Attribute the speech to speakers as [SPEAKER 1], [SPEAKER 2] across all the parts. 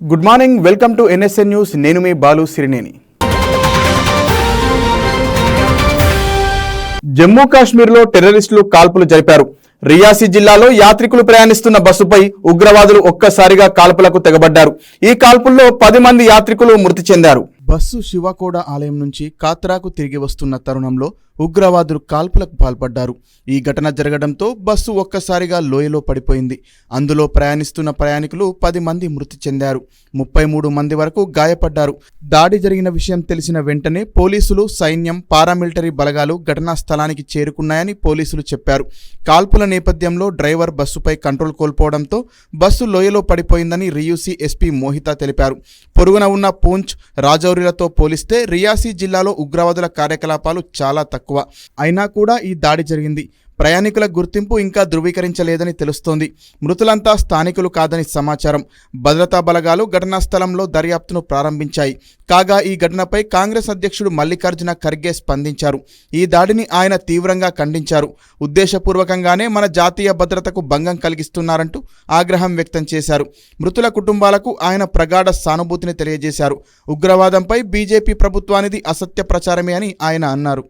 [SPEAKER 1] Good morning, welcome to NSN news. నేను మీ బాలు సిరినేని. జమ్మూ కాశ్మీర్లో టెర్రరిస్టులు కాల్పులు జరిపారు. రియాసీ జిల్లాలో యాత్రికులు ప్రయాణిస్తున్న బస్సుపై ఉగ్రవాదులు ఒక్కసారిగా కాల్పులకు తెగబడ్డారు. ఈ కాల్పుల్లో 10 మంది యాత్రికులు మృతి చెందారు. బస్సు శివకోడ ఆలయం నుంచి కాత్రాకు తిరిగి వస్తున్న తరుణంలో ఉగ్రవాదులు కాల్పులకు పాల్పడ్డారు. ఈ ఘటన జరగడంతో బస్సు ఒక్కసారిగా లోయలో పడిపోయింది. అందులో ప్రయాణిస్తున్న ప్రయాణికులు 10 మంది మృతి చెందారు. 33 మంది వరకు గాయపడ్డారు. దాడి జరిగిన విషయం తెలిసిన వెంటనే పోలీసులు, సైన్యం, పారామిలిటరీ బలగాలు ఘటనా స్థలానికి చేరుకున్నాయని పోలీసులు చెప్పారు. కాల్పుల నేపథ్యంలో డ్రైవర్ బస్సుపై కంట్రోల్ కోల్పోవడంతో బస్సు లోయలో పడిపోయిందని రియూసీ ఎస్పీ మోహితా తెలిపారు. పొరుగున ఉన్న పూంచ్, రాజౌరిలతో పోలిస్తే రియాసీ జిల్లాలో ఉగ్రవాదుల కార్యకలాపాలు చాలా తక్కువ. అయినా కూడా ఈ దాడి జరిగింది. ప్రయాణికుల గుర్తింపు ఇంకా ధృవీకరించలేదని తెలుస్తోంది. మృతులంతా స్థానికులు కాదని సమాచారం. భద్రతా బలగాలు ఘటనా స్థలంలో దర్యాప్తును ప్రారంభించాయి. కాగా ఈ ఘటనపై కాంగ్రెస్ అధ్యక్షుడు మల్లికార్జున ఖర్గే స్పందించారు. ఈ దాడిని ఆయన తీవ్రంగా ఖండించారు. ఉద్దేశపూర్వకంగానే మన జాతీయ భద్రతకు భంగం కలిగిస్తున్నారంటూ ఆగ్రహం వ్యక్తం చేశారు. మృతుల కుటుంబాలకు ఆయన ప్రగాఢ సానుభూతిని తెలియజేశారు. ఉగ్రవాదంపై బీజేపీ ప్రభుత్వానిది అసత్య ప్రచారమే అని ఆయన అన్నారు.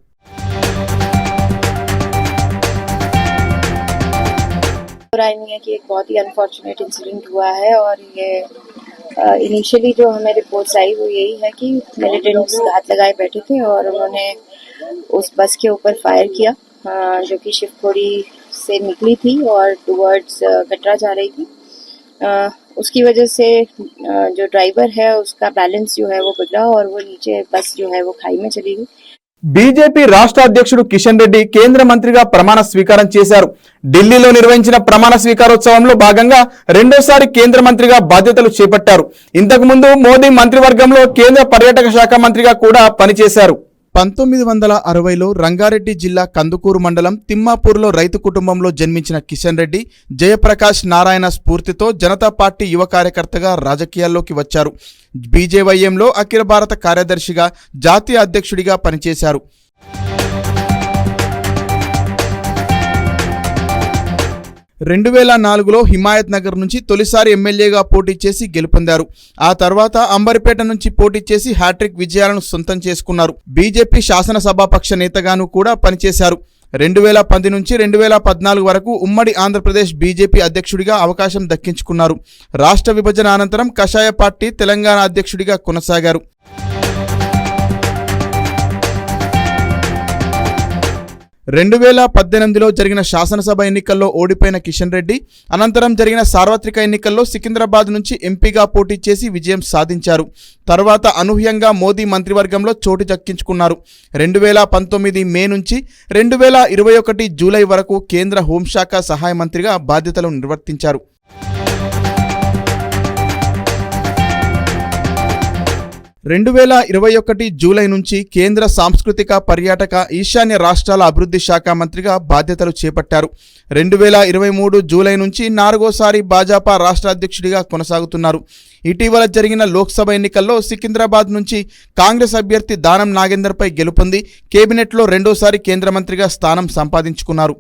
[SPEAKER 2] राय नहीं है कि एक बहुत ही अनफॉर्चुनेट इंसिडेंट हुआ है और ये इनिशियली जो हमें रिपोर्ट्स आई वो यही है कि मिलिटेंट्स घात लगाए बैठे थे और उन्होंने उस बस के ऊपर फायर किया जो कि शिवखोड़ी से निकली थी और टुवर्ड्स कटरा जा रही थी। उसकी वजह से जो ड्राइवर है उसका बैलेंस जो है वो बिगड़ा और वो नीचे बस जो है वो खाई में चली गई।
[SPEAKER 1] బీజేపీ రాష్ట్ర అధ్యక్షుడు కిషన్ రెడ్డి కేంద్ర మంత్రిగా ప్రమాణ స్వీకారం చేశారు. ఢిల్లీలో నిర్వహించిన ప్రమాణ స్వీకారోత్సవంలో భాగంగా రెండోసారి కేంద్ర మంత్రిగా బాధ్యతలు చేపట్టారు. ఇంతకు ముందు మోదీ మంత్రివర్గంలో కేంద్ర పర్యాటక శాఖ మంత్రిగా కూడా పనిచేశారు. 1960లో రంగారెడ్డి జిల్లా కందుకూరు మండలం తిమ్మాపూర్లో రైతు కుటుంబంలో జన్మించిన కిషన్ రెడ్డి జయప్రకాష్ నారాయణ స్ఫూర్తితో జనతా పార్టీ యువ కార్యకర్తగా రాజకీయాల్లోకి వచ్చారు. బీజేవైఎంలో అఖిల భారత కార్యదర్శిగా, జాతీయ అధ్యక్షుడిగా పనిచేశారు. 2004లో హిమాయత్ నగర్ నుంచి తొలిసారి ఎమ్మెల్యేగా పోటీ చేసి గెలుపొందారు. ఆ తర్వాత అంబర్పేట నుంచి పోటీ చేసి హ్యాట్రిక్ విజయాలను సొంతం చేసుకున్నారు. బీజేపీ శాసనసభాపక్ష నేతగాను కూడా పనిచేశారు. 2010 నుంచి 2014 వరకు ఉమ్మడి ఆంధ్రప్రదేశ్ బీజేపీ అధ్యక్షుడిగా అవకాశం దక్కించుకున్నారు. రాష్ట్ర విభజన అనంతరం కషాయ పార్టీ తెలంగాణ అధ్యక్షుడిగా కొనసాగారు. 2018లో జరిగిన శాసనసభ ఎన్నికల్లో ఓడిపోయిన కిషన్ రెడ్డి అనంతరం జరిగిన సార్వత్రిక ఎన్నికల్లో సికింద్రాబాద్ నుంచి ఎంపీగా పోటీ చేసి విజయం సాధించారు. తర్వాత అనూహ్యంగా మోదీ మంత్రివర్గంలో చోటు దక్కించుకున్నారు. 2019 మే నుంచి 2021 జూలై వరకు కేంద్ర హోంశాఖ సహాయ మంత్రిగా బాధ్యతలు నిర్వర్తించారు. 2021 జూలై నుంచి కేంద్ర సాంస్కృతిక, పర్యాటక, ఈశాన్య రాష్ట్రాల అభివృద్ధి శాఖ మంత్రిగా బాధ్యతలు చేపట్టారు. 2023 జూలై నుంచి 4వసారి భాజపా రాష్ట్ర అధ్యక్షుడిగా కొనసాగుతున్నారు. ఇటీవల జరిగిన లోక్సభ ఎన్నికల్లో సికింద్రాబాద్ నుంచి కాంగ్రెస్ అభ్యర్థి దానం నాగేందర్పై గెలుపొంది కేబినెట్లో రెండోసారి కేంద్ర మంత్రిగా స్థానం సంపాదించుకున్నారు.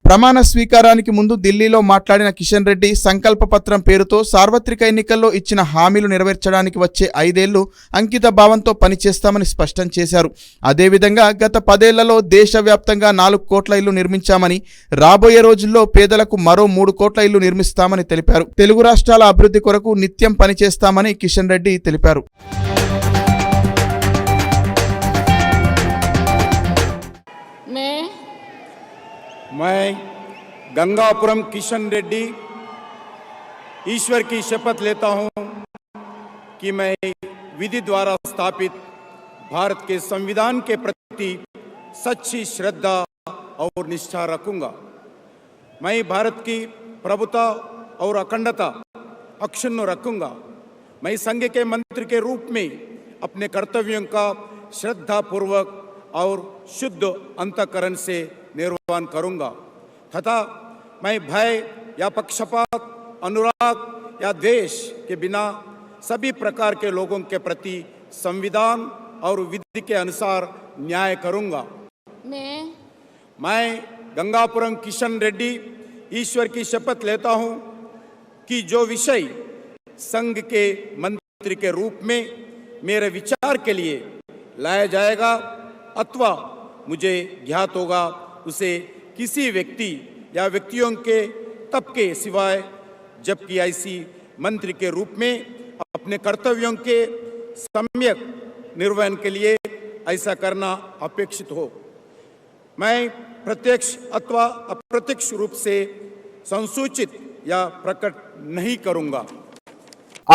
[SPEAKER 1] ప్రమాణ స్వీకారానికి ముందు ఢిల్లీలో మాట్లాడిన కిషన్ రెడ్డి సంకల్ప పత్రం పేరుతో సార్వత్రిక ఎన్నికల్లో ఇచ్చిన హామీలు నెరవేర్చడానికి వచ్చే 5 ఏళ్లు అంకిత భావంతో పనిచేస్తామని స్పష్టం చేశారు. అదేవిధంగా గత 10 ఏళ్లలో దేశవ్యాప్తంగా 4 కోట్ల ఇళ్లు నిర్మించామని, రాబోయే రోజుల్లో పేదలకు మరో 3 కోట్ల ఇళ్లు నిర్మిస్తామని తెలిపారు. తెలుగు రాష్ట్రాల అభివృద్ధి కొరకు నిత్యం పనిచేస్తామని కిషన్ రెడ్డి తెలిపారు.
[SPEAKER 3] मैं गंगापुरम किशन रेड्डी ईश्वर की शपथ लेता हूं कि मैं विधि द्वारा स्थापित भारत के संविधान के प्रति सच्ची श्रद्धा और निष्ठा रखूंगा। मैं भारत की प्रभुता और अखंडता अक्षुण्ण रखूंगा। मैं संघ के मंत्री के रूप में अपने कर्तव्यों का श्रद्धापूर्वक और शुद्ध अंतःकरण से निर्वहन करूंगा तथा मैं भय या पक्षपात, अनुराग या द्वेष के बिना सभी प्रकार के लोगों के प्रति संविधान और विधि के अनुसार न्याय करूंगा। मैं गंगापुरम किशन रेड्डी ईश्वर की शपथ लेता हूं कि जो विषय संघ के मंत्री के रूप में मेरे विचार के लिए लाया जाएगा अथवा मुझे ज्ञात होगा उसे किसी व्यक्ति या व्यक्तियों के तबके सिवाय जबकि ऐसी मंत्री के रूप में अपने कर्तव्यों के सम्यक निर्वहन के लिए ऐसा करना अपेक्षित हो। मैं प्रत्यक्ष अथवा अप्रत्यक्ष रूप से संसूचित या प्रकट नहीं करूंगा।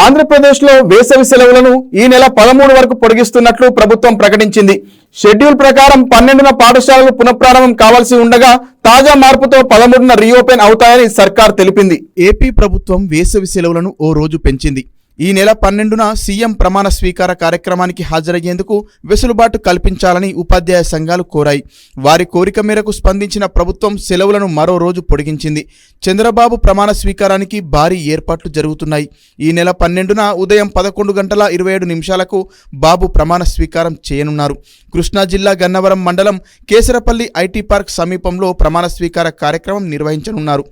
[SPEAKER 1] ఆంధ్రప్రదేశ్లో వేసవి సెలవులను ఈ నెల 13 వరకు పొడిగిస్తున్నట్లు ప్రభుత్వం ప్రకటించింది. షెడ్యూల్ ప్రకారం 12న పాఠశాలలు పునఃప్రారంభం కావాల్సి ఉండగా తాజా మార్పుతో 13న రీఓపెన్ అవుతాయని సర్కార్ తెలిపింది. ఏపీ ప్రభుత్వం వేసవి సెలవులను ఓ రోజు పెంచింది. ఈ నెల 12న సీఎం ప్రమాణ స్వీకార కార్యక్రమానికి హాజరయ్యేందుకు వెసులుబాటు కల్పించాలని ఉపాధ్యాయ సంఘాలు కోరాయి. వారి కోరిక మేరకు స్పందించిన ప్రభుత్వం సెలవులను మరో రోజు పొడిగించింది. చంద్రబాబు ప్రమాణ స్వీకారానికి భారీ ఏర్పాట్లు జరుగుతున్నాయి. ఈ నెల 12న ఉదయం 11:27 బాబు ప్రమాణ స్వీకారం చేయనున్నారు. కృష్ణా జిల్లా గన్నవరం మండలం కేసరపల్లి ఐటీ పార్క్ సమీపంలో ప్రమాణ స్వీకార కార్యక్రమం నిర్వహించనున్నారు.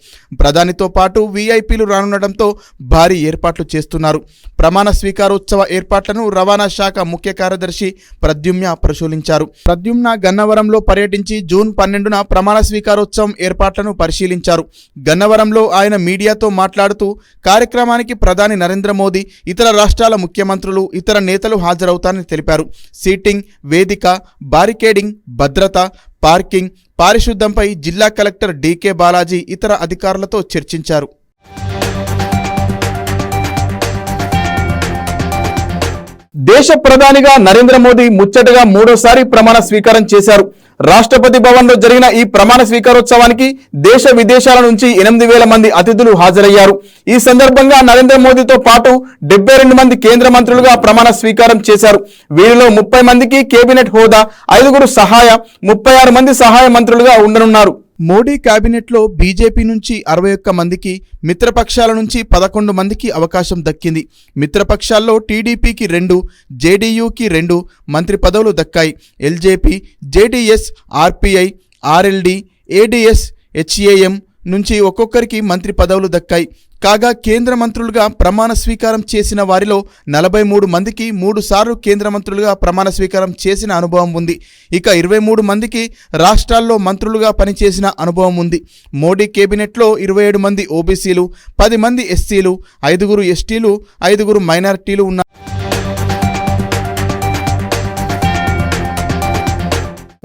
[SPEAKER 1] ప్రధానితో పాటు వీఐపీలు రానుండటంతో భారీ ఏర్పాట్లు చేస్తున్నారు. ప్రమాణ స్వీకారోత్సవ ఏర్పాట్లను రవాణా శాఖ ముఖ్య కార్యదర్శి ప్రద్యుమ్న పరిశీలించారు. ప్రద్యుమ్న గన్నవరంలో పర్యటించి జూన్ 12న ప్రమాణ స్వీకారోత్సవం ఏర్పాట్లను పరిశీలించారు. గన్నవరంలో ఆయన మీడియాతో మాట్లాడుతూ కార్యక్రమానికి ప్రధాని నరేంద్ర మోదీ, ఇతర రాష్ట్రాల ముఖ్యమంత్రులు, ఇతర నేతలు హాజరవుతారని తెలిపారు. సీటింగ్, వేదిక, బారికేడింగ్, భద్రత, పార్కింగ్, పారిశుద్ధ్యంపై జిల్లా కలెక్టర్ డీకే బాలాజీ ఇతర అధికారులతో చర్చించారు. దేశ ప్రధానిగా నరేంద్ర మోదీ ముచ్చటగా 3వ ప్రమాణ స్వీకారం చేశారు. రాష్ట్రపతి భవన్లో జరిగిన ఈ ప్రమాణ స్వీకారోత్సవానికి దేశ విదేశాల నుంచి 8,000 మంది అతిథులు హాజరయ్యారు. ఈ సందర్భంగా నరేంద్ర మోదీతో పాటు 72 మంది కేంద్ర మంత్రులుగా ప్రమాణ స్వీకారం చేశారు. వీరిలో 30 మందికి కేబినెట్ హోదా, 5 సహాయ, 36 మంది సహాయ మంత్రులుగా ఉండనున్నారు. మోడీ కేబినెట్లో బీజేపీ నుంచి 61 మందికి, మిత్రపక్షాల నుంచి 11 మందికి అవకాశం దక్కింది. మిత్రపక్షాల్లో టీడీపీకి 2, జేడీయూకి 2 మంత్రి పదవులు దక్కాయి. LJP, JDS, RPI, RLD, ADS, HAM నుంచి ఒక్కొక్కరికి మంత్రి పదవులు దక్కాయి. కాగా కేంద్ర మంత్రులుగా ప్రమాణ స్వీకారం చేసిన వారిలో 43 మందికి 3 సార్లు కేంద్ర మంత్రులుగా ప్రమాణ స్వీకారం చేసిన అనుభవం ఉంది. ఇక 23 మందికి రాష్ట్రాల్లో మంత్రులుగా పనిచేసిన అనుభవం ఉంది. మోడీ కేబినెట్లో 27 మంది ఓబీసీలు, 10 మంది ఎస్సీలు, 5 ఎస్టీలు, 5 మైనారిటీలు ఉన్నారు.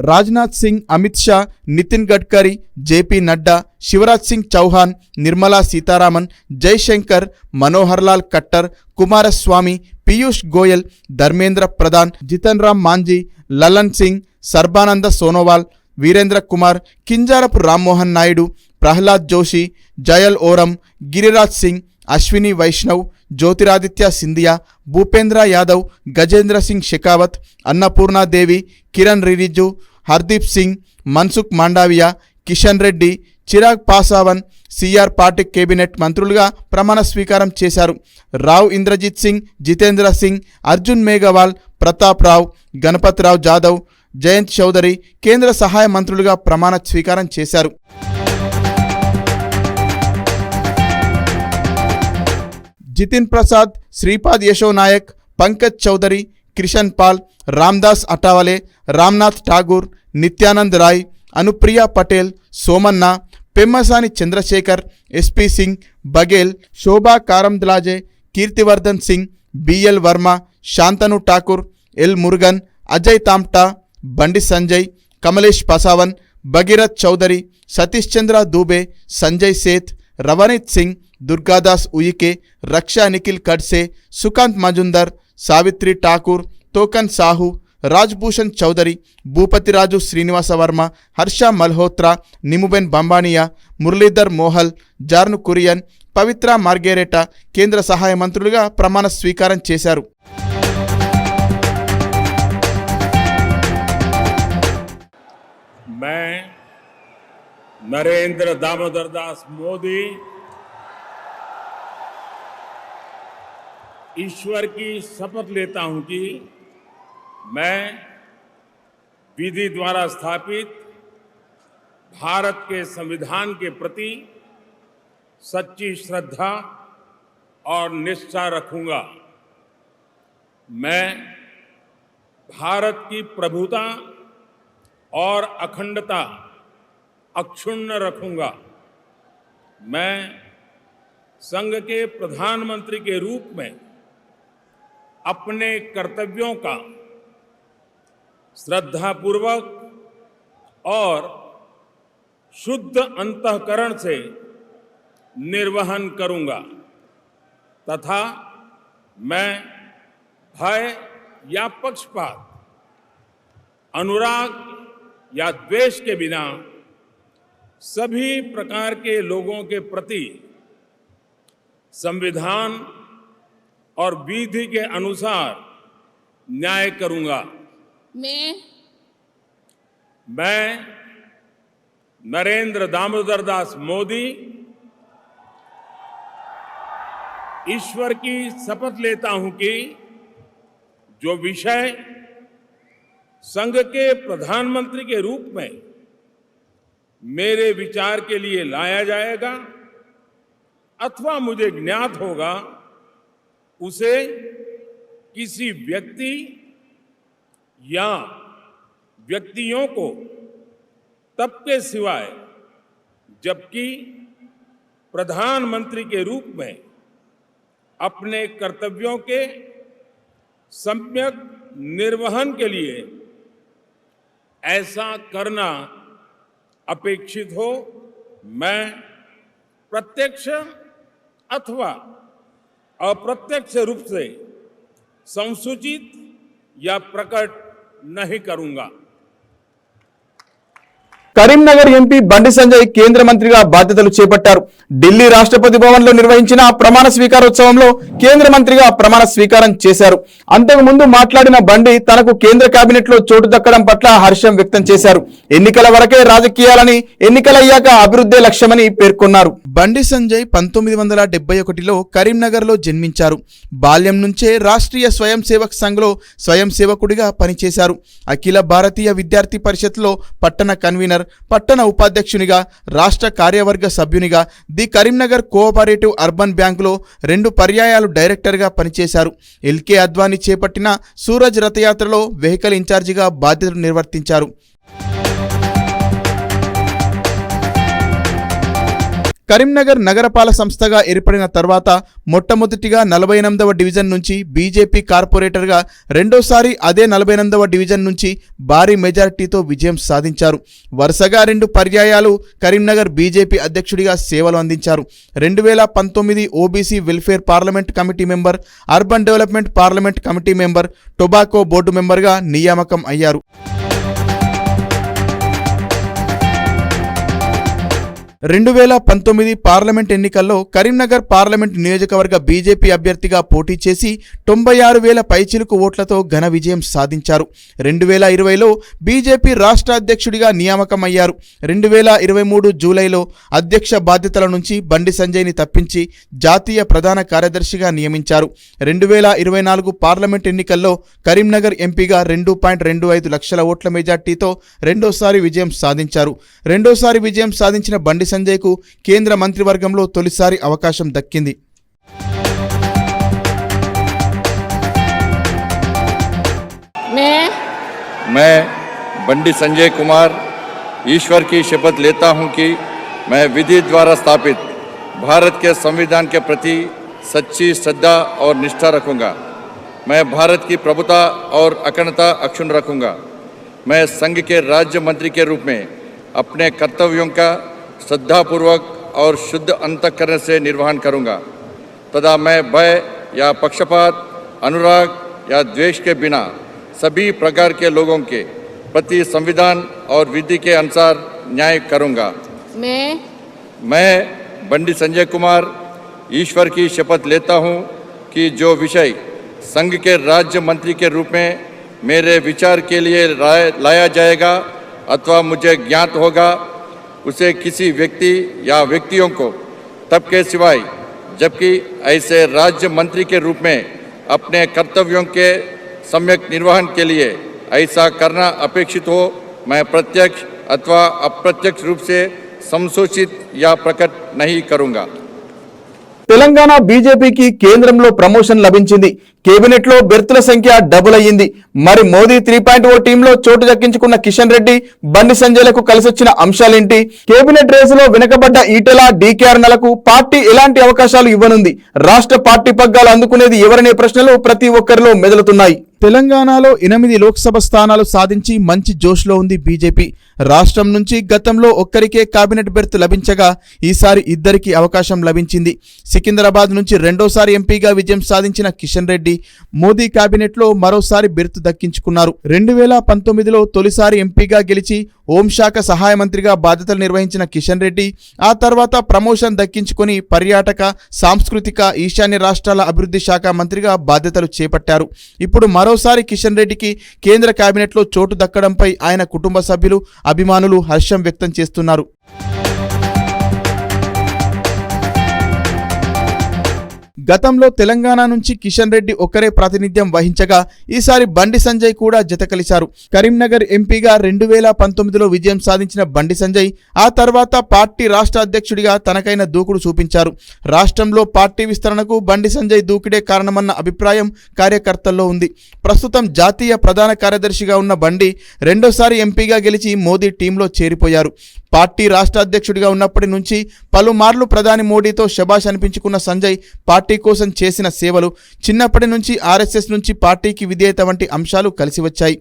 [SPEAKER 1] Rajnath Singh, Amit Shah, Nitin Gadkari, JP Nadda, Shivraj Singh Chauhan, Nirmala Sitharaman, Jaishankar, Manohar Lal Khattar, Kumaraswamy, Piyush Goyal, Dharmendra Pradhan, Jitan Ram Manjhi, Lallan Singh, Sarbananda Sonowal, Virendra Kumar, Kinjarapu Rammohan Naidu, Prahlad Joshi, జయల్ Oram, Giriraj Singh, Ashwini Vaishnav, Jyotiraditya Scindia, Bhupendra Yadav, Gajendra Singh Shekhawat, Annapurnadevi, Kiran Rijiju, Hardeep Singh, Mansukh మాండావియా, Kishan Reddy, Chirag Paswan, CR పాటిక్ cabinet మంత్రులుగా ప్రమాణ స్వీకారం చేశారు. రావ్ ఇంద్రజిత్ సింగ్, జితేంద్ర సింగ్, అర్జున్ మేఘవాల్, ప్రతాప్ రావ్, గణపత్ రావ్ జాదవ్, జయంత్ చౌదరి కేంద్ర సహాయ మంత్రులుగా ప్రమాణ స్వీకారం చేశారు. జితిన్ ప్రసాద్, శ్రీపాద్ యశో నాయక్, పంకజ్ చౌదరి, కిషన్ పాల్, రామ్దాస్ అటావలే, రామ్నాథ్ ఠాగూర్, నిత్యానంద్ రాయ్, అనుప్రియా పటేల్, సోమన్న, పెమ్మసాని చంద్రశేఖర్, ఎస్పీ సింగ్, బఘేల్, శోభా కారంద్లాజే, కీర్తివర్ధన్ సింగ్, బిఎల్ వర్మ, శాంతను ఠాకూర్, ఎల్ మురుగన్, అజయ్ తామ్టా, బండి సంజయ్, కమలేష్ పసావన్, భగీరథ్ చౌదరి, సతీష్ చంద్ర దూబే, సంజయ్ సేత్, రవనీత్ సింగ్, దుర్గాదాస్ ఉయికే, రక్షా నిఖిల్ ఖడ్సే, సుకాంత్ మజుందర్, సావిత్రి ఠాకూర్, తోకన్ సాహు, రాజ్భూషణ్ చౌదరి, భూపతిరాజు శ్రీనివాస వర్మ, హర్ష మల్హోత్రా, నిముబెన్ బంబానియా, మురళీధర్ మోహల్, జార్ను కురియన్, పవిత్ర మార్గేరేటా కేంద్ర సహాయ మంత్రులుగా ప్రమాణ స్వీకారం చేశారు.
[SPEAKER 4] मैं नरेंद्र दामोदर दास मोदी ईश्वर की शपथ लेता हूं कि मैं विधि द्वारा स्थापित भारत के संविधान के प्रति सच्ची श्रद्धा और निष्ठा रखूंगा। मैं भारत की प्रभुता और अखंडता अक्षुण्ण रखूंगा। मैं संघ के प्रधानमंत्री के रूप में अपने कर्तव्यों का श्रद्धापूर्वक और शुद्ध अंतःकरण से निर्वहन करूंगा तथा मैं भय या पक्षपात, अनुराग या द्वेष के बिना सभी प्रकार के लोगों के प्रति संविधान और विधि के अनुसार न्याय करूंगा। मैं नरेंद्र दामोदर दास मोदी ईश्वर की शपथ लेता हूं कि जो विषय संघ के प्रधानमंत्री के रूप में मेरे विचार के लिए लाया जाएगा अथवा मुझे ज्ञात होगा, उसे किसी व्यक्ति या व्यक्तियों को तब के सिवाय जबकि प्रधानमंत्री के रूप में अपने कर्तव्यों के सम्यक निर्वहन के लिए ऐसा करना अपेक्षित हो, मैं प्रत्यक्ष अथवा अप्रत्यक्ष रूप से संसूचित या प्रकट नहीं करूंगा।
[SPEAKER 1] కరీంనగర్ ఎంపీ బండి సంజయ్ కేంద్ర మంత్రిగా బాధ్యతలు చేపట్టారు. ఢిల్లీ రాష్ట్రపతి భవన్ లో నిర్వహించిన ప్రమాణ స్వీకారోత్సవంలో కేంద్ర మంత్రిగా ప్రమాణ స్వీకారం చేశారు. అంతకు ముందు మాట్లాడిన బండి తనకు కేంద్ర కేబినెట్ లో చోటు దక్కడం పట్ల హర్షం వ్యక్తం చేశారు. ఎన్నికల వరకే రాజకీయాలని, ఎన్నికలయ్యాక అభివృద్ధే లక్ష్యమని పేర్కొన్నారు. బండి సంజయ్ 1971లో కరీంనగర్ లో జన్మించారు. బాల్యం నుంచే రాష్ట్రీయ స్వయం సేవక్ సంఘ్ లో స్వయం సేవకుడిగా పనిచేశారు. అఖిల భారతీయ విద్యార్థి పరిషత్ లో పట్టణ కన్వీనర్, పట్టణ ఉపాధ్యక్షునిగా, రాష్ట్ర కార్యవర్గ సభ్యునిగా, ది కరీంనగర్ కోఆపరేటివ్ అర్బన్ బ్యాంకులో 2 పర్యాయాలు డైరెక్టర్గా పనిచేశారు. ఎల్కే అద్వానీ చేపట్టిన సూరజ్ రథయాత్రలో వెహికల్ ఇన్ఛార్జిగా బాధ్యతలు నిర్వర్తించారు. కరీంనగర్ నగరపాలక సంస్థగా ఏర్పడిన తర్వాత మొట్టమొదటిగా 48వ డివిజన్ నుంచి బీజేపీ కార్పొరేటర్గా, రెండోసారి అదే 48వ డివిజన్ నుంచి భారీ మెజారిటీతో విజయం సాధించారు. వరుసగా 2 పర్యాయాలు కరీంనగర్ బీజేపీ అధ్యక్షుడిగా సేవలు అందించారు. 2019 OBC welfare parliament committee member, urban development parliament committee member, tobacco board మెంబర్గా నియామకం అయ్యారు. 2019 పార్లమెంట్ ఎన్నికల్లో కరీంనగర్ పార్లమెంట్ నియోజకవర్గ బీజేపీ అభ్యర్థిగా పోటీ చేసి 96,000 పైచిలుకు ఓట్లతో ఘన విజయం సాధించారు. 2020లో బీజేపీ రాష్ట్ర అధ్యక్షుడిగా నియామకమయ్యారు. 2023 జూలైలో అధ్యక్ష బాధ్యతల నుంచి బండి సంజయ్ని తప్పించి జాతీయ ప్రధాన కార్యదర్శిగా నియమించారు. 2024 పార్లమెంట్ ఎన్నికల్లో కరీంనగర్ ఎంపీగా 2.25 లక్షల ఓట్ల మెజార్టీతో రెండోసారి విజయం సాధించారు. రెండోసారి విజయం సాధించిన బండి సంజయ్కు కేంద్ర మంత్రివర్గంలో తొలిసారి అవకాశం దక్కింది.
[SPEAKER 5] मैं बंडी संजय कुमार ईश्वर की शपथ लेता हूं कि मैं विधि द्वारा स्थापित भारत के संविधान के प्रति सच्ची श्रद्धा और निष्ठा रखूंगा। मैं भारत की प्रभुता और अखंडता अक्षुण्ण रखूंगा। मैं संघ के राज्य मंत्री के रूप में अपने कर्तव्यों का श्रद्धापूर्वक और शुद्ध अंतःकरण से निर्वहन करूंगा तथा मैं भय या पक्षपात, अनुराग या द्वेष के बिना सभी प्रकार के लोगों के प्रति संविधान और विधि के अनुसार न्याय करूंगा। मैं बंडी संजय कुमार ईश्वर की शपथ लेता हूं कि जो विषय संघ के राज्य मंत्री के रूप में मेरे विचार के लिए लाया जाएगा अथवा मुझे ज्ञात होगा, उसे किसी व्यक्ति या व्यक्तियों को तब के सिवाय जबकि ऐसे राज्य मंत्री के रूप में अपने कर्तव्यों के सम्यक निर्वहन के लिए ऐसा करना अपेक्षित हो, मैं प्रत्यक्ष अथवा अप्रत्यक्ष रूप से संसूचित या प्रकट नहीं करूंगा।
[SPEAKER 1] తెలంగాణ బీజేపీకి కేంద్రంలో ప్రమోషన్ లభించింది. కేబినెట్ లో బెర్తుల సంఖ్య డబుల్ అయ్యింది. మరి మోదీ 3.0 టీంలో చోటు దక్కించుకున్న కిషన్ రెడ్డి, బండి సంజయ్లకు కలిసొచ్చిన అంశాలేంటి? కేబినెట్ రేసులో వెనుకబడ్డ ఈటెల, డీకే అరుణలకు పార్టీ ఎలాంటి అవకాశాలు ఇవ్వనుంది? రాష్ట్ర పార్టీ పగ్గాలు అందుకునేది ఎవరనే ప్రశ్నలు ప్రతి ఒక్కరిలో మెదులుతున్నాయి. తెలంగాణలో 8 లోక్సభ స్థానాలు సాధించి మంచి జోష్లో ఉంది బీజేపీ. రాష్ట్రం నుంచి గతంలో ఒక్కరికే కేబినెట్ బెర్త్ లభించగా ఈసారి ఇద్దరికి అవకాశం లభించింది. సికింద్రాబాద్ నుంచి రెండోసారి ఎంపీగా విజయం సాధించిన కిషన్ రెడ్డి మోదీ కేబినెట్లో మరోసారి బెర్త్ దక్కించుకున్నారు. 2019లో తొలిసారి ఎంపీగా గెలిచి హోంశాఖ సహాయ మంత్రిగా బాధ్యతలు నిర్వహించిన కిషన్ రెడ్డి ఆ తర్వాత ప్రమోషన్ దక్కించుకుని పర్యాటక, సాంస్కృతిక, ఈశాన్య రాష్ట్రాల అభివృద్ధి శాఖ మంత్రిగా బాధ్యతలు చేపట్టారు. ఇప్పుడు మరోసారి కిషన్ రెడ్డికి కేంద్ర కేబినెట్లో చోటు దక్కడంపై ఆయన కుటుంబ సభ్యులు, అభిమానులు హర్షం వ్యక్తం చేస్తున్నారు. గతంలో తెలంగాణ నుంచి కిషన్ రెడ్డి ఒక్కరే ప్రాతినిధ్యం వహించగా ఈసారి బండి సంజయ్ కూడా జతకలిశారు. కరీంనగర్ ఎంపీగా 2019లో విజయం సాధించిన బండి సంజయ్ ఆ తర్వాత పార్టీ రాష్ట్ర అధ్యక్షుడిగా తనకైన దూకుడు చూపించారు. రాష్ట్రంలో పార్టీ విస్తరణకు బండి సంజయ్ దూకుడే కారణమన్న అభిప్రాయం కార్యకర్తల్లో ఉంది. ప్రస్తుతం జాతీయ ప్రధాన కార్యదర్శిగా ఉన్న బండి రెండోసారి ఎంపీగా గెలిచి మోదీ టీంలో చేరిపోయారు. పార్టీ రాష్ట్ర అధ్యక్షుడిగా ఉన్నప్పటి నుంచి పలుమార్లు ప్రధాని మోడీతో శభాష్ అనిపించుకున్న సంజయ్ పార్టీ కోసం చేసిన సేవలు, చిన్నప్పటి నుంచి ఆర్ఎస్ఎస్ నుంచి పార్టీకి విధేయత వంటి అంశాలు కలిసి వచ్చాయి.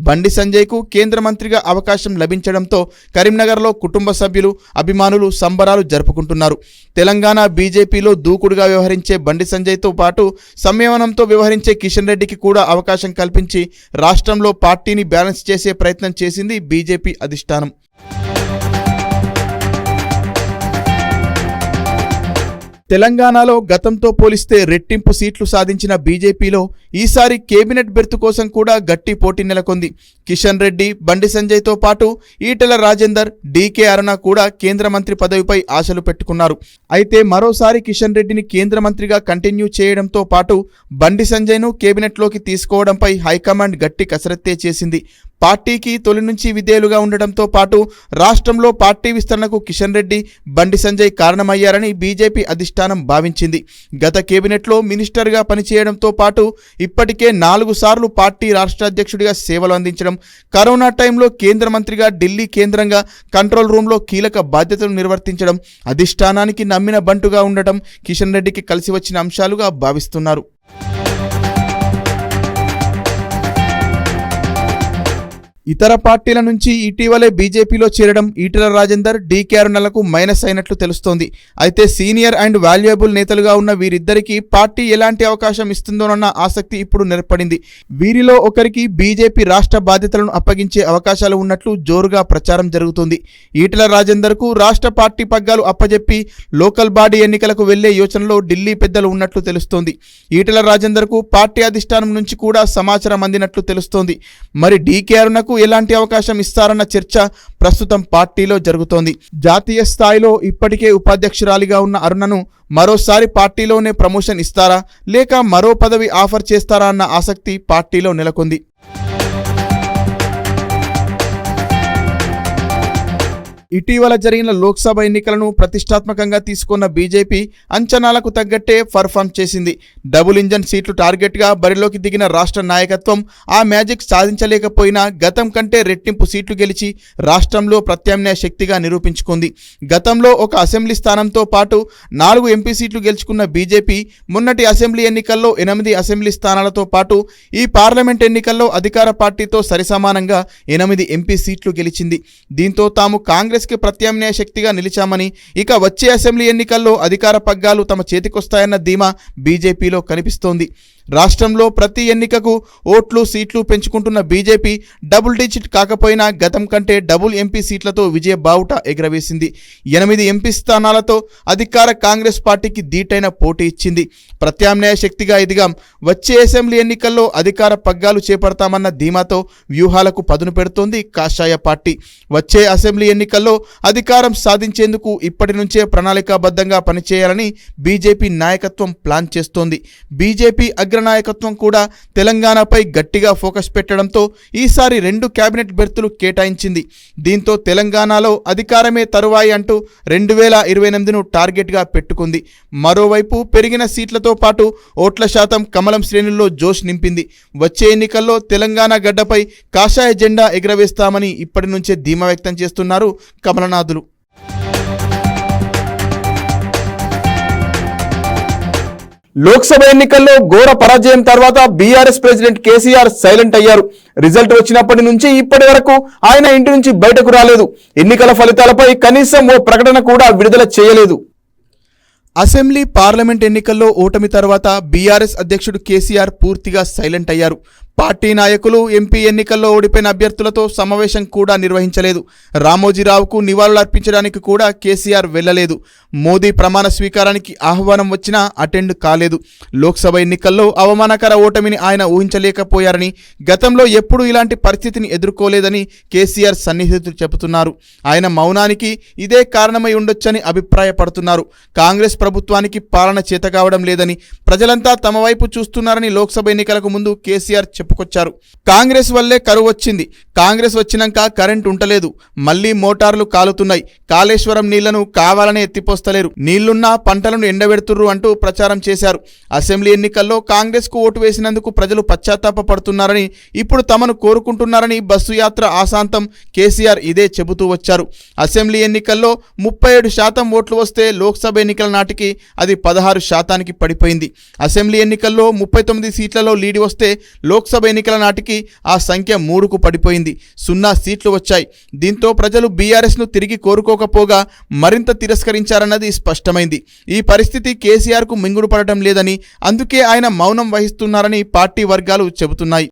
[SPEAKER 1] బండి సంజయ్కు కేంద్ర మంత్రిగా అవకాశం లభించడంతో కరీంనగర్లో కుటుంబ సభ్యులు, అభిమానులు సంబరాలు జరుపుకుంటున్నారు. తెలంగాణ బీజేపీలో దూకుడుగా వ్యవహరించే బండి సంజయ్తో పాటు సంయమనంతో వ్యవహరించే కిషన్ రెడ్డికి కూడా అవకాశం కల్పించి రాష్ట్రంలో పార్టీని బ్యాలెన్స్ చేసే ప్రయత్నం చేసింది బీజేపీ అధిష్టానం. తెలంగాణలో గతంతో పోలిస్తే రెట్టింపు సీట్లు సాధించిన బీజేపీలో ఈసారి కేబినెట్ బెర్త్ కోసం కూడా గట్టి పోటీ నెలకొంది. కిషన్ రెడ్డి, బండి సంజయ్తో పాటు ఈటెల రాజేందర్, డీకే అరుణ కూడా కేంద్ర మంత్రి పదవిపై ఆశలు పెట్టుకున్నారు. అయితే మరోసారి కిషన్ రెడ్డిని కేంద్ర మంత్రిగా కంటిన్యూ చేయడంతో పాటు బండి సంజయ్ను కేబినెట్లోకి తీసుకోవడంపై హైకమాండ్ గట్టి కసరత్తే చేసింది. పార్టీకి తొలి నుంచి విధేయులుగా ఉండడంతో పాటు రాష్ట్రంలో పార్టీ విస్తరణకు కిషన్ రెడ్డి, బండి సంజయ్ కారణమయ్యారని బీజేపీ అధిష్టానం భావించింది. గత కేబినెట్లో మినిస్టర్గా పనిచేయడంతో పాటు ఇప్పటికే 4 సార్లు పార్టీ రాష్ట్ర అధ్యక్షుడిగా సేవలు అందించడం, కరోనా టైంలో కేంద్ర మంత్రిగా ఢిల్లీ కేంద్రంగా కంట్రోల్ రూమ్లో కీలక బాధ్యతలు నిర్వర్తించడం, అధిష్టానానికి నమ్మిన బంటుగా ఉండటం కిషన్ రెడ్డికి కలిసి వచ్చిన అంశాలుగా భావిస్తున్నారు. ఇతర పార్టీల నుంచి ఇటీవలే బీజేపీలో చేరడం ఈటెల రాజేందర్, డీకే అరుణలకు మైనస్ అయినట్లు తెలుస్తోంది. అయితే సీనియర్ అండ్ వాల్యుయబుల్ నేతలుగా ఉన్న వీరిద్దరికీ పార్టీ ఎలాంటి అవకాశం ఇస్తుందోనన్న ఆసక్తి ఇప్పుడు నెలకొంది. వీరిలో ఒకరికి బీజేపీ రాష్ట్ర బాధ్యతలను అప్పగించే అవకాశాలు ఉన్నట్లు జోరుగా ప్రచారం జరుగుతుంది. ఈటెల రాజేందర్కు రాష్ట్ర పార్టీ పగ్గాలు అప్పజెప్పి లోకల్ బాడీ ఎన్నికలకు వెళ్లే యోచనలో ఢిల్లీ పెద్దలు ఉన్నట్లు తెలుస్తోంది. ఈటెల రాజేందర్కు పార్టీ అధిష్టానం నుంచి కూడా సమాచారం అందినట్లు తెలుస్తోంది. మరి డీకే అరుణకు ఎలాంటి అవకాశం ఇస్తారన్న చర్చ ప్రస్తుతం పార్టీలో జరుగుతోంది. జాతీయ స్థాయిలో ఇప్పటికే ఉపాధ్యక్షురాలిగా ఉన్న అరుణను మరోసారి పార్టీలోనే ప్రమోషన్ ఇస్తారా లేక మరో పదవి ఆఫర్ చేస్తారా అన్న ఆసక్తి పార్టీలో నెలకొంది. ఇటీవల జరిగిన లోక్సభ ఎన్నికలను ప్రతిష్టాత్మకంగా తీసుకున్న బీజేపీ అంచనాలకు తగ్గట్టే పర్ఫామ్ చేసింది. డబుల్ ఇంజన్ సీట్లు టార్గెట్గా బరిలోకి దిగిన రాష్ట్ర నాయకత్వం ఆ మ్యాజిక్ సాధించలేకపోయినా గతం కంటే రెట్టింపు సీట్లు గెలిచి రాష్ట్రంలో ప్రత్యామ్నాయ శక్తిగా నిరూపించుకుంది. గతంలో ఒక అసెంబ్లీ స్థానంతో పాటు 4 ఎంపీ సీట్లు గెలుచుకున్న బీజేపీ మొన్నటి అసెంబ్లీ ఎన్నికల్లో 8 అసెంబ్లీ స్థానాలతో పాటు ఈ పార్లమెంట్ ఎన్నికల్లో అధికార పార్టీతో సరిసమానంగా 8 ఎంపీ సీట్లు గెలిచింది. దీంతో తాము కాంగ్రెస్ ప్రత్యామ్నాయ శక్తిగా నిలిచామని, ఇక వచ్చే అసెంబ్లీ ఎన్నికల్లో అధికార పగ్గాలు తమ చేతికొస్తాయన్న ధీమా బీజేపీలో కనిపిస్తోంది. రాష్ట్రంలో ప్రతి ఎన్నికకు ఓట్లు, సీట్లు పెంచుకుంటున్న బీజేపీ డబుల్ డిజిట్ కాకపోయినా గతం కంటే డబుల్ ఎంపీ సీట్లతో విజయ బావుట ఎగరవేసింది. 8 ఎంపీ స్థానాలతో అధికార కాంగ్రెస్ పార్టీకి ధీటైన పోటీ ఇచ్చింది. ప్రత్యామ్నాయ శక్తిగా ఎదిగాం, వచ్చే అసెంబ్లీ ఎన్నికల్లో అధికార పగ్గాలు చేపడతామన్న ధీమాతో వ్యూహాలకు పదును పెడుతోంది కాషాయ పార్టీ. వచ్చే అసెంబ్లీ ఎన్నికల్లో అధికారం సాధించేందుకు ఇప్పటి నుంచే ప్రణాళికాబద్ధంగా పనిచేయాలని బీజేపీ నాయకత్వం ప్లాన్ చేస్తోంది. బీజేపీ అగ్రనాయకత్వం కూడా తెలంగాణపై గట్టిగా ఫోకస్ పెట్టడంతో ఈసారి 2 కేబినెట్ బెర్తులు కేటాయించింది. దీంతో తెలంగాణలో అధికారమే తరువాయి అంటూ 2028ను టార్గెట్గా పెట్టుకుంది. మరోవైపు పెరిగిన సీట్లతో పాటు ఓట్ల శాతం కమలం శ్రేణుల్లో జోష్ నింపింది. వచ్చే ఎన్నికల్లో తెలంగాణ గడ్డపై కాషాయ జెండా ఎగురవేస్తామని ఇప్పటి నుంచే ధీమా వ్యక్తం చేస్తున్నారు కమలనాథులు.
[SPEAKER 6] లోక్సభ ఎన్నికల్లో ఘోర పరాజయం తర్వాత బీఆర్ఎస్ ప్రెసిడెంట్ కేసీఆర్ సైలెంట్ అయ్యారు. రిజల్ట్ వచ్చినప్పటి నుంచి ఇప్పటి వరకు ఆయన ఇంటి నుంచి బయటకు రాలేదు. ఎన్నికల ఫలితాలపై కనీసం ఓ ప్రకటన కూడా విడుదల చేయలేదు.
[SPEAKER 1] అసెంబ్లీ పార్లమెంట్ ఎన్నికల్లో ఓటమి తర్వాత బీఆర్ఎస్ అధ్యక్షుడు కేసీఆర్ పూర్తిగా సైలెంట్ అయ్యారు. పార్టీ నాయకులు ఎంపీ ఎన్నికల్లో ఓడిపోయిన అభ్యర్థులతో సమావేశం కూడా నిర్వహించలేదు. రామోజీరావుకు నివాళులర్పించడానికి కూడా కేసీఆర్ వెళ్లలేదు. మోదీ ప్రమాణ స్వీకారానికి ఆహ్వానం వచ్చినా అటెండ్ కాలేదు. లోక్సభ ఎన్నికల్లో అవమానకర ఓటమిని ఆయన ఊహించలేకపోయారని, గతంలో ఎప్పుడూ ఇలాంటి పరిస్థితిని ఎదుర్కోలేదని కేసీఆర్ సన్నిహితులు చెబుతున్నారు. ఆయన మౌనానికి ఇదే కారణమై ఉండొచ్చని అభిప్రాయపడుతున్నారు. కాంగ్రెస్ ప్రభుత్వానికి పాలన చేతకావడం లేదని, ప్రజలంతా తమ వైపు చూస్తున్నారని లోక్సభ ఎన్నికలకు ముందు కేసీఆర్ చెప్పుకొచ్చారు. కాంగ్రెస్ వల్లే కరువు వచ్చింది, కాంగ్రెస్ వచ్చినాక కరెంట్ ఉంటలేదు, మళ్లీ మోటార్లు కాలుతున్నాయి, కాళేశ్వరం నీళ్లను కావాలనే ఎత్తిపోస్తలేరు, నీళ్లున్నా పంటలను ఎండబెడుతుర్రు అంటూ ప్రచారం చేశారు. అసెంబ్లీ ఎన్నికల్లో కాంగ్రెస్ కు ఓటు వేసినందుకు ప్రజలు పశ్చాత్తాప పడుతున్నారని, ఇప్పుడు తమను కోరుకుంటున్నారని బస్సు యాత్ర ఆశాంతం కేసీఆర్ ఇదే చెబుతూ వచ్చారు. అసెంబ్లీ ఎన్నికల్లో 37% ఓట్లు వస్తే లోక్సభ ఎన్నికల నాటికి అది 16% పడిపోయింది. అసెంబ్లీ ఎన్నికల్లో 39 సీట్లలో లీడ్ వస్తే లోక్సభ ఎన్నికల నాటికి ఆ సంఖ్య 3కు పడిపోయింది. 0 సీట్లు వచ్చాయి. దీంతో ప్రజలు బీఆర్ఎస్ను తిరిగి కోరుకోకపోగా మరింత తిరస్కరించారన్నది స్పష్టమైంది. ఈ పరిస్థితి కేసీఆర్కు మింగుడు పడటం లేదని, అందుకే ఆయన మౌనం వహిస్తున్నారని పార్టీ వర్గాలు చెబుతున్నాయి.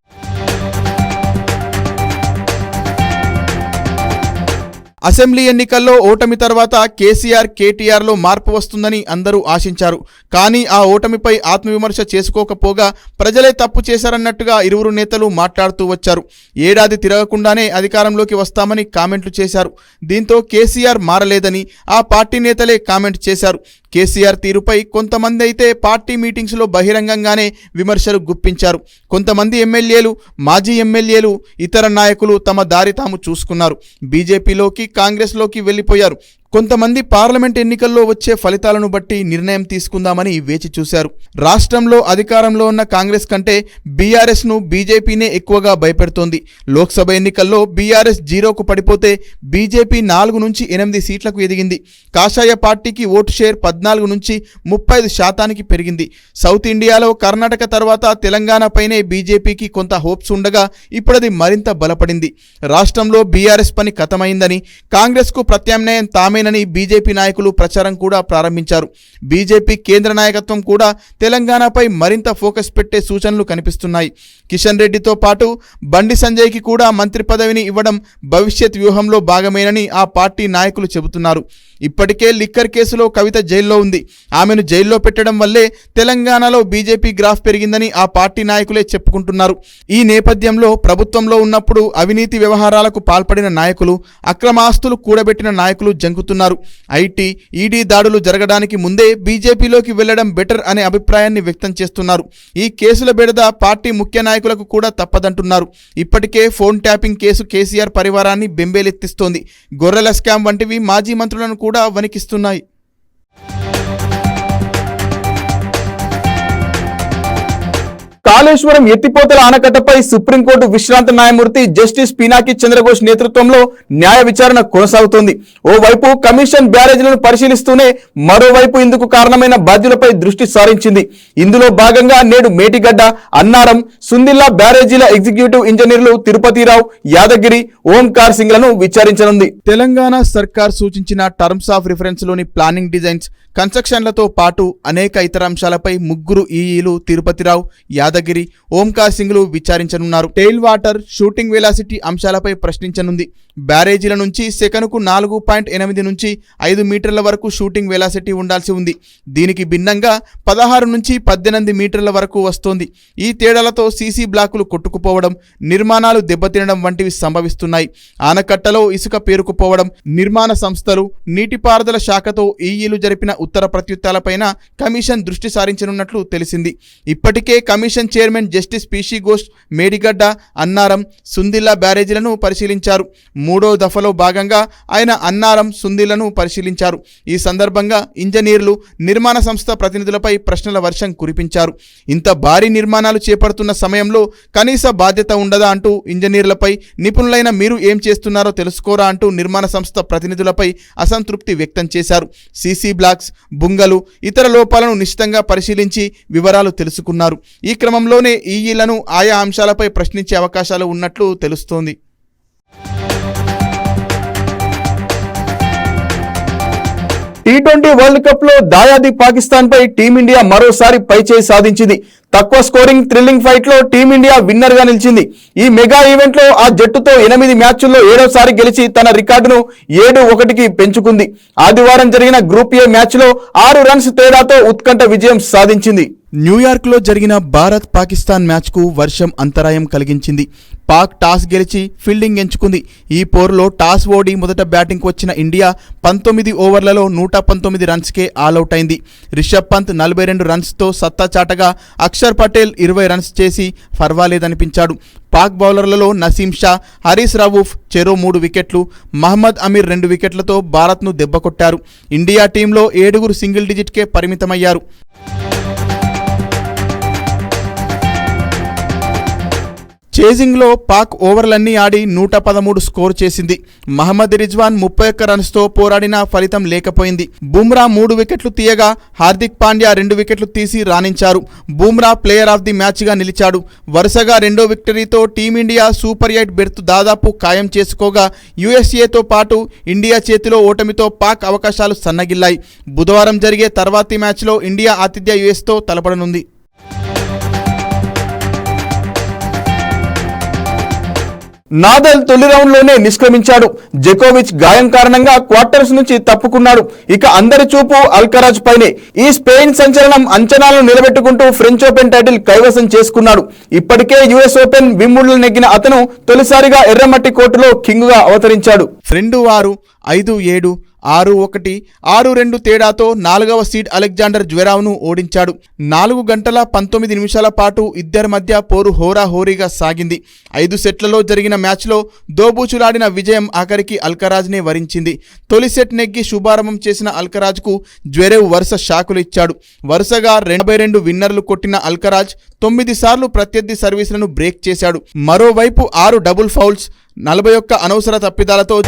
[SPEAKER 1] అసెంబ్లీ ఎన్నికల్లో ఓటమి తర్వాత కేసీఆర్ కేటీఆర్లో మార్పు వస్తుందని అందరూ ఆశించారు. కానీ ఆ ఓటమిపై ఆత్మవిమర్శ చేసుకోకపోగా ప్రజలే తప్పు చేశారన్నట్టుగా ఇరువురు నేతలు మాట్లాడుతూ వచ్చారు. ఏడాది తిరగకుండానే అధికారంలోకి వస్తామని కామెంట్లు చేశారు. దీంతో కేసీఆర్ మారలేదని ఆ పార్టీ నేతలే కామెంట్ చేశారు. కేసీఆర్ తీరుపై కొంతమంది అయితే పార్టీ మీటింగ్స్లో బహిరంగంగానే విమర్శలు గుప్పించారు. కొంతమంది ఎమ్మెల్యేలు, మాజీ ఎమ్మెల్యేలు, ఇతర నాయకులు తమ దారి తాము చూసుకున్నారు. బీజేపీలోకి, కాంగ్రెస్లోకి వెళ్ళిపోయారు. కొంతమంది పార్లమెంట్ ఎన్నికల్లో వచ్చే ఫలితాలను బట్టి నిర్ణయం తీసుకుందామని వేచి చూశారు. రాష్ట్రంలో అధికారంలో ఉన్న కాంగ్రెస్ కంటే బీఆర్ఎస్ను బీజేపీనే ఎక్కువగా భయపెడుతోంది. లోక్సభ ఎన్నికల్లో బీఆర్ఎస్ 0కు పడిపోతే బీజేపీ 4 నుంచి 8 సీట్లకు ఎదిగింది. కాషాయ పార్టీకి ఓటు షేర్ 14 నుంచి 35% పెరిగింది. సౌత్ ఇండియాలో కర్ణాటక తర్వాత తెలంగాణపైనే బీజేపీకి కొంత హోప్స్ ఉండగా ఇప్పుడది మరింత బలపడింది. రాష్ట్రంలో బీఆర్ఎస్ పని ఖతమైందని, కాంగ్రెస్కు ప్రత్యామ్నాయం తామే నని బీజేపీ నాయకులు ప్రచారం కూడా ప్రారంభించారు. బీజేపీ కేంద్ర నాయకత్వం కూడా తెలంగాణపై మరింత ఫోకస్ పెట్టే సూచనలు కనిపిస్తున్నాయి. కిషన్ రెడ్డితో పాటు బండి సంజయ్కి కూడా మంత్రి పదవిని ఇవ్వడం భవిష్యత్ వ్యూహంలో భాగమేనని ఆ పార్టీ నాయకులు చెబుతున్నారు. ఇప్పటికే లిక్కర్ కేసులో కవిత జైల్లో ఉంది. ఆమెను జైల్లో పెట్టడం వల్లే తెలంగాణలో బీజేపీ గ్రాఫ్ పెరిగిందని ఆ పార్టీ నాయకులే చెప్పుకుంటున్నారు. ఈ నేపథ్యంలో ప్రభుత్వంలో ఉన్నప్పుడు అవినీతి వ్యవహారాలకు పాల్పడిన నాయకులు, అక్రమ ఆస్తులు కూడబెట్టిన నాయకులు జంకుతున్నారు. ఐటీ, ఈడీ దాడులు జరగడానికి ముందే బీజేపీలోకి వెళ్లడం బెటర్ అనే అభిప్రాయాన్ని వ్యక్తం చేస్తున్నారు. ఈ కేసుల బెడద పార్టీ ముఖ్య నాయకులకు కూడా తప్పదంటున్నారు. ఇప్పటికే ఫోన్ ట్యాపింగ్ కేసు కేసీఆర్ పరివారాన్ని బెంబేలెత్తిస్తోంది. గొర్రెల స్కామ్ వంటివి మాజీ మంత్రులను కూడా వణికిస్తున్నాయి.
[SPEAKER 6] కాళేశ్వరం ఎత్తిపోతల ఆనకట్టపై సుప్రీంకోర్టు విశ్రాంత న్యాయమూర్తి జస్టిస్ పినాకి చంద్రఘోష్ నేతృత్వంలో న్యాయ విచారణ కొనసాగుతోంది. ఓవైపు కమిషన్ బ్యారేజీలను పరిశీలిస్తూనే మరోవైపు ఇందుకు కారణమైన బాధ్యులపై దృష్టి సారించింది. ఇందులో భాగంగా నేడు మేటిగడ్డ, అన్నారం, సుందిల్లా బ్యారేజీల ఎగ్జిక్యూటివ్ ఇంజనీర్లు తిరుపతిరావు, యాదగిరి, ఓంకార్ సింగ్లను విచారించనుంది.
[SPEAKER 1] తెలంగాణ సర్కార్ సూచించిన టర్మ్స్ ఆఫ్ రిఫరెన్స్ లోని ప్లానింగ్ డిజైన్స్, కన్స్ట్రక్షన్లతో పాటు అనేక ఇతర అంశాలపై 3 ఈఈలు తిరుపతిరావు, యాదగిరి యాదగిరి, ఓంకార్ సింగ్లు విచారించనున్నారు. టెయిల్ వాటర్, షూటింగ్ వెలాసిటీ అంశాలపై ప్రశ్నించనుంది. బ్యారేజీల నుంచి సెకనుకు 4.8 నుంచి 5 మీటర్ల వరకు షూటింగ్ వెలాసిటీ ఉండాల్సి ఉంది. దీనికి భిన్నంగా 16 నుంచి 18 మీటర్ల వరకు వస్తోంది. ఈ తేడాలతో సీసీ బ్లాకులు కొట్టుకుపోవడం, నిర్మాణాలు దెబ్బతినడం వంటివి సంభవిస్తున్నాయి. ఆనకట్టలో ఇసుక పేరుకుపోవడం, నిర్మాణ సంస్థలు, నీటిపారుదల శాఖతో ఈఈలు జరిపిన ఉత్తర ప్రత్యుత్తరాలపైన కమిషన్ దృష్టి సారించనున్నట్లు తెలిసింది. ఇప్పటికే commission chairman justice PC Ghosh Medigadda, Annaram, Sundilla బ్యారేజీలను పరిశీలించారు. 3వ దఫలో భాగంగా ఆయన అన్నారం, సుందిల్లను పరిశీలించారు. ఈ సందర్భంగా ఇంజనీర్లు, నిర్మాణ సంస్థ ప్రతినిధులపై ప్రశ్నల వర్షం కురిపించారు. ఇంత భారీ నిర్మాణాలు చేపడుతున్న సమయంలో కనీస బాధ్యత ఉండదా అంటూ ఇంజనీర్లపై, నిపుణులైన మీరు ఏం చేస్తున్నారో తెలుసుకోరా అంటూ నిర్మాణ సంస్థ ప్రతినిధులపై అసంతృప్తి వ్యక్తం చేశారు. సీసీ బ్లాక్స్, బుంగలు, ఇతర లోపాలను నిశితంగా పరిశీలించి వివరాలు తెలుసుకున్నారు. ఈ క్రమంలోనే ఈఈలను ఆయా అంశాలపై ప్రశ్నించే అవకాశాలు ఉన్నట్లు తెలుస్తోంది.
[SPEAKER 6] T20 వరల్డ్ కప్ లో దాయాది పాకిస్తాన్ పై టీమిండియా మరోసారి పైచేయి సాధించింది. తక్కువ స్కోరింగ్ థ్రిల్లింగ్ ఫైట్ లో టీమిండియా విన్నర్ గా నిలిచింది. ఈ మెగా ఈవెంట్ లో ఆ జట్టుతో 8 మ్యాచ్ల్లో 7వసారి గెలిచి తన రికార్డును 7-1కి పెంచుకుంది. ఆదివారం జరిగిన గ్రూప్ ఏ మ్యాచ్ లో 6 రన్స్ తేడాతో ఉత్కంఠ విజయం సాధించింది. న్యూయార్క్ లో జరిగిన భారత్ పాకిస్తాన్ మ్యాచ్ కు వర్షం అంతరాయం కలిగించింది. పాక్ టాస్ గెలిచి ఫీల్డింగ్ ఎంచుకుంది. ఈ పోరులో టాస్ ఓడి మొదట బ్యాటింగ్కు వచ్చిన ఇండియా 19 ఓవర్లలో 119 రన్స్కే ఆలౌట్ అయింది. రిషబ్ పంత్ 42 రన్స్తో సత్తా చాటగా అక్షర్ పటేల్ 20 రన్స్ చేసి పర్వాలేదనిపించాడు. పాక్ బౌలర్లలో నసీం షా, హరీస్ రవూఫ్ చెరో 3 వికెట్లు, మహమ్మద్ అమీర్ 2 వికెట్లతో భారత్ను దెబ్బకొట్టారు. ఇండియా టీంలో 7 సింగిల్ డిజిట్కే పరిమితమయ్యారు. చేజింగ్లో పాక్ ఓవర్లన్నీ ఆడి 113 స్కోర్ చేసింది. మహమ్మద్ రిజ్వాన్ 31 రన్స్తో పోరాడినా ఫలితం లేకపోయింది. బుమ్రా 3 వికెట్లు తీయగా హార్దిక్ పాండ్యా 2 వికెట్లు తీసి రాణించారు. బుమ్రా ప్లేయర్ ఆఫ్ ది మ్యాచ్గా నిలిచాడు. వరుసగా 2వ విక్టరీతో టీమిండియా సూపర్ 8 బెర్త్ దాదాపు ఖాయం చేసుకోగా యూఎస్ఏతో పాటు ఇండియా చేతిలో ఓటమితో పాక్ అవకాశాలు సన్నగిల్లాయి. బుధవారం జరిగే తర్వాతి మ్యాచ్లో ఇండియా ఆతిథ్య యుఎస్తో తలపడనుంది. నాదల్ తొలి రౌండ్లోనే నిష్క్రమించాడు. జకోవిచ్ గాయం కారణంగా క్వార్టర్స్ నుంచి తప్పుకున్నాడు. ఇక అందరి చూపు అల్కరాజ్ పైనే. ఈ స్పెయిన్ సంచలనం అంచనాలను నిలబెట్టుకుంటూ ఫ్రెంచ్ ఓపెన్ టైటిల్ కైవసం చేసుకున్నాడు. ఇప్పటికే యుఎస్ ఓపెన్ వింబుల్డన్ నెగ్గిన అతను తొలిసారిగా ఎర్రమట్టి కోర్టులో కింగ్గా అవతరించాడు. 2-6, 5-7, 6-1, 6-2 తేడాతో 4వ సీడ్ అలెగ్జాండర్ జ్వెరావ్ను ఓడించాడు. 4 గంటల 19 నిమిషాల పాటు ఇద్దరి మధ్య పోరు హోరాహోరీగా సాగింది. 5 సెట్లలో జరిగిన మ్యాచ్లో దోబూచులాడిన విజయం ఆఖరికి అల్కరాజ్నే వరించింది. తొలి సెట్ నెగ్గి శుభారంభం చేసిన అల్కరాజ్కు జ్వెరేవ్ వరుస షాకులు ఇచ్చాడు. వరుసగా 82 విన్నర్లు కొట్టిన అల్కరాజ్ 9 సార్లు ప్రత్యర్థి సర్వీసులను బ్రేక్ చేశాడు. మరోవైపు 6 డబుల్ ఫౌల్స్, 41 అనవసర తప్పిదాలతో.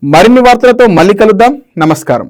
[SPEAKER 6] మరిన్ని వార్తలతో మళ్ళీ కలుద్దాం. నమస్కారం.